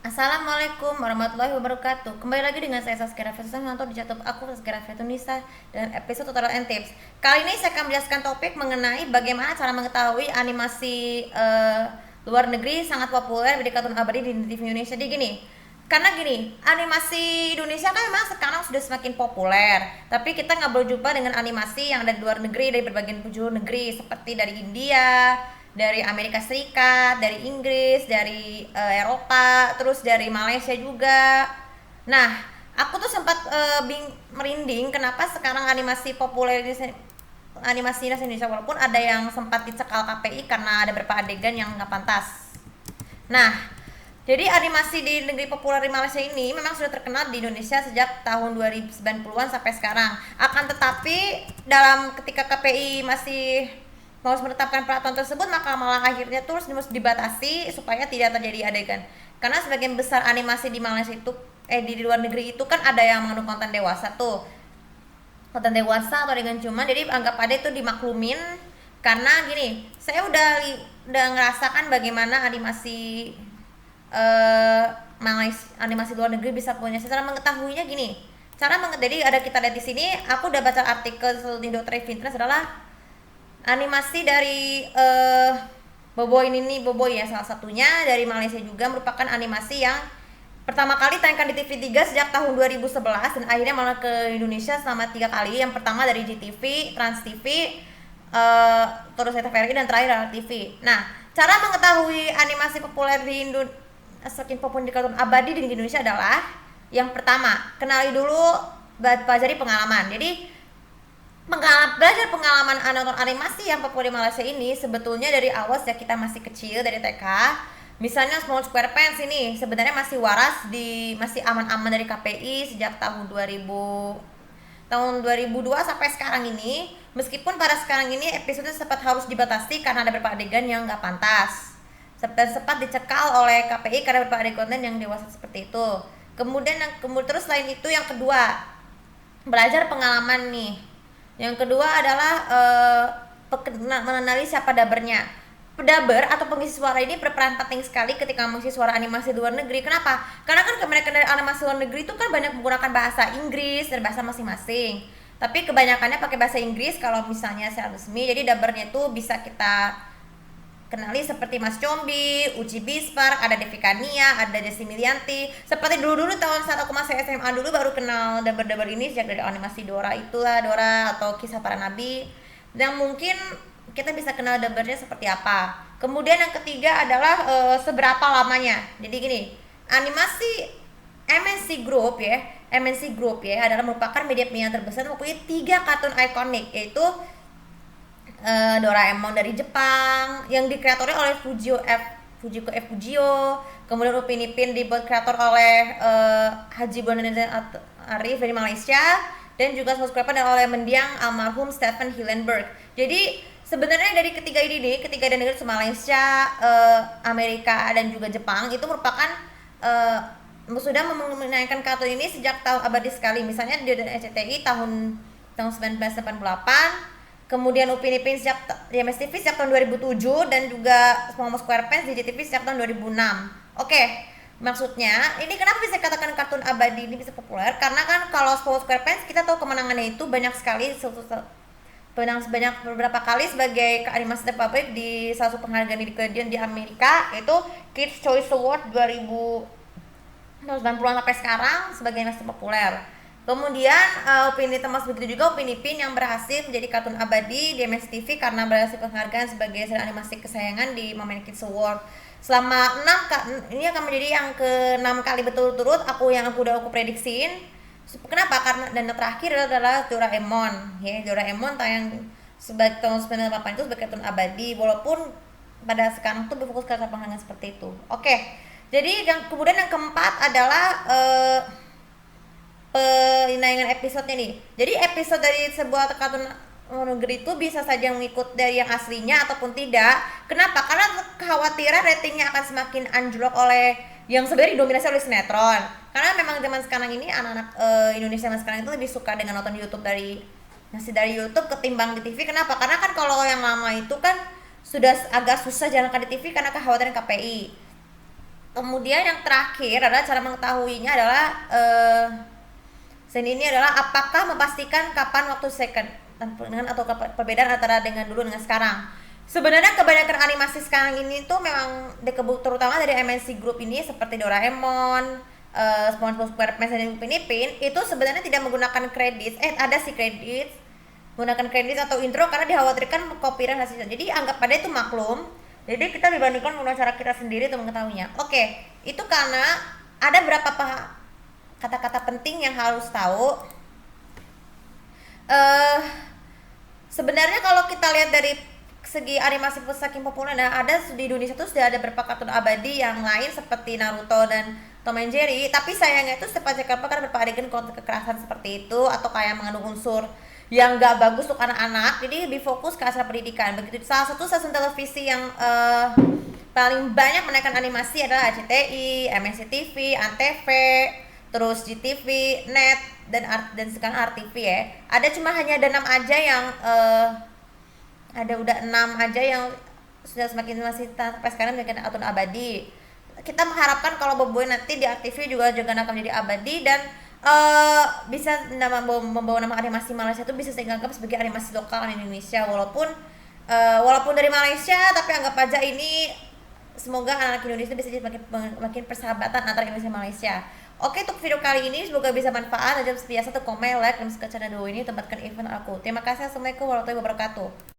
Assalamualaikum warahmatullahi wabarakatuh. Kembali lagi dengan saya Saskia Rafetunisa di channel aku Saskia Rafetunisa dan episode tutorial and tips. Kali ini saya akan menjelaskan topik mengenai bagaimana cara mengetahui animasi luar negeri sangat populer di kartun abadi di TV Indonesia. Jadi gini, karena gini, animasi Indonesia kan memang sekarang sudah semakin populer, tapi kita nggak boleh jumpa dengan animasi yang ada di luar negeri, dari berbagai penjuru negeri seperti dari India, dari Amerika Serikat, dari Inggris, dari Eropa, terus dari Malaysia juga. Nah, aku tuh sempat merinding kenapa sekarang animasi populer di animasi Indonesia, walaupun ada yang sempat dicekal KPI karena ada beberapa adegan yang nggak pantas. Nah, jadi animasi di negeri populer di Malaysia ini memang sudah terkenal di Indonesia sejak tahun 2090-an sampai sekarang. Akan tetapi dalam ketika KPI masih mau menetapkan peraturan tersebut, maka malah akhirnya terus dibatasi supaya tidak terjadi adegan. Karena sebagian besar animasi di Malaysia itu di luar negeri itu kan ada yang mengandung konten dewasa tuh. Konten dewasa atau dengan cuman, jadi anggap ada itu dimaklumin. Karena gini, saya udah ngerasakan bagaimana animasi Malaysia, animasi luar negeri bisa punya. Secara mengetahuinya gini, jadi ada, kita lihat di sini, aku udah baca artikel Indo Trade Fitness adalah animasi dari Boboiboy ini, Boboiboy ya salah satunya dari Malaysia juga, merupakan animasi yang pertama kali tayangkan di TV3 sejak tahun 2011 dan akhirnya malah ke Indonesia selama 3 kali. Yang pertama dari GTV, Trans TV, terus TVRI, dan terakhir TV. Nah, cara mengetahui animasi populer di semakin populer di kartun abadi di Indonesia adalah yang pertama, kenali dulu, pelajari pengalaman. Jadi belajar pengalaman nonton animasi yang populer di Malaysia ini sebetulnya dari awal sejak kita masih kecil, dari TK. Misalnya Small Square Pants ini sebenarnya masih waras, masih aman-aman dari KPI sejak tahun 2002 sampai sekarang ini. Meskipun pada sekarang ini episode sempat harus dibatasi karena ada beberapa adegan yang nggak pantas, sempat dicekal oleh KPI karena beberapa adegan konten yang dewasa seperti itu. Kemudian terus selain itu, yang kedua, belajar pengalaman nih. Yang kedua adalah mengenali siapa dabernya. Pedaber atau pengisi suara ini berperan penting sekali ketika mengisi suara animasi luar negeri. Kenapa? Karena kan kebanyakan dari animasi luar negeri itu kan banyak menggunakan bahasa Inggris dan bahasa masing-masing. Tapi kebanyakannya pakai bahasa Inggris kalau misalnya secara resmi. Jadi dabernya itu bisa kita kenali seperti Mas Combi, Uci Bispark, ada Devika Nia, ada Desi Milianti. Seperti dulu-dulu tahun saat aku masih SMA dulu baru kenal daber-daber ini sejak dari animasi Dora atau Kisah Para Nabi. Yang mungkin kita bisa kenal dabernya seperti apa. Kemudian yang ketiga adalah seberapa lamanya. Jadi gini, animasi MNC Group ya adalah merupakan media penyiaran terbesar mempunyai 3 kartun ikonik, yaitu Doraemon dari Jepang yang dikreatori oleh Fujiko F Fujio, kemudian Upin Ipin dibuat kreator oleh Haji Bonanza Arif dari Malaysia, dan juga subscriber oleh mendiang almarhum Stephen Hillenburg. Jadi sebenarnya dari ketiga dan negara Malaysia, Amerika, dan juga Jepang itu merupakan sudah menaikkan kartun ini sejak tahun abadi sekali. Misalnya di RCTI tahun 1988, kemudian Upin Ipin di MSTV sejak tahun 2007, dan juga Small Square Pants di JTV sejak tahun 2006. Oke, maksudnya ini kenapa bisa dikatakan kartun abadi ini bisa populer? Karena kan kalau Small Square Pants kita tahu kemenangannya itu banyak sekali, beberapa kali sebagai animasi terbaik di salah satu penghargaan di Amerika, yaitu Kids Choice Award 90-an sampai sekarang sebagai animasi populer. Kemudian Upin Ipin, termasuk begitu juga Upin Ipin yang berhasil menjadi kartun abadi di MSTV karena berhasil penghargaan sebagai serial animasi kesayangan di Moment Kids Award. Selama ini akan menjadi yang ke-6 kali berturut-turut aku prediksiin. Kenapa? Karena dan yang terakhir adalah Doraemon. Ya, Doraemon tayang sebagai tahun 98 itu sebagai kartun abadi, walaupun pada sekarang tuh berfokus ke penghargaan seperti itu. Oke. Jadi kemudian yang keempat adalah penayangan episodenya nih. Jadi episode dari sebuah kartun negeri itu bisa saja mengikut dari yang aslinya ataupun tidak. Kenapa? Karena kekhawatiran ratingnya akan semakin anjlok oleh yang sebenarnya didominasi oleh sinetron. Karena memang zaman sekarang ini anak-anak Indonesia zaman sekarang itu lebih suka dengan nonton YouTube dari YouTube ketimbang di TV. Kenapa? Karena kan kalau yang lama itu kan sudah agak susah jalankan di TV karena kekhawatiran KPI. Kemudian yang terakhir adalah cara mengetahuinya adalah ini adalah apakah memastikan kapan waktu second dengan atau perbedaan antara dengan dulu dengan sekarang. Sebenarnya kebanyakan animasi sekarang ini tuh memang terutama dari MNC Group ini seperti Doraemon, SpongeBob SquarePants dan Upin Ipin itu sebenarnya tidak menggunakan kredit, ada sih kredit, menggunakan kredit atau intro karena dikhawatirkan copyright hasilnya. Jadi anggap pada itu maklum. Jadi kita dibandingkan menggunakan cara kita sendiri untuk mengetahuinya. Oke, itu karena ada berapa kata-kata penting yang harus tahu. Sebenarnya kalau kita lihat dari segi animasi saking populer, ada di Indonesia tuh sudah ada beberapa kartun abadi yang lain seperti Naruto dan Tom and Jerry, tapi sayangnya itu setiap aja karena beberapa adegan konten kekerasan seperti itu atau kayak mengandung unsur yang gak bagus untuk anak-anak, jadi lebih fokus ke asal pendidikan. Begitu salah satu stasiun televisi yang paling banyak menaikkan animasi adalah RCTI, MNC TV, Antv, terus GTV, Net dan sekarang RTV ya. Ada cuma hanya ada 6 aja yang udah 6 aja yang sudah semakin masih sampai sekarang dengan kartun abadi. Kita mengharapkan kalau Boboiboy nanti di RTV juga akan menjadi abadi dan bisa membawa nama animasi Malaysia itu bisa dianggap sebagai animasi lokal di Indonesia walaupun dari Malaysia, tapi anggap aja ini semoga anak Indonesia bisa jadi makin persahabatan antara Indonesia dan Malaysia. Oke, untuk video kali ini semoga bisa manfaat. Dan jangan seperti biasa komen, like, dan subscribe channel ini tempatkan event aku. Terima kasih. Assalamualaikum warahmatullahi wabarakatuh.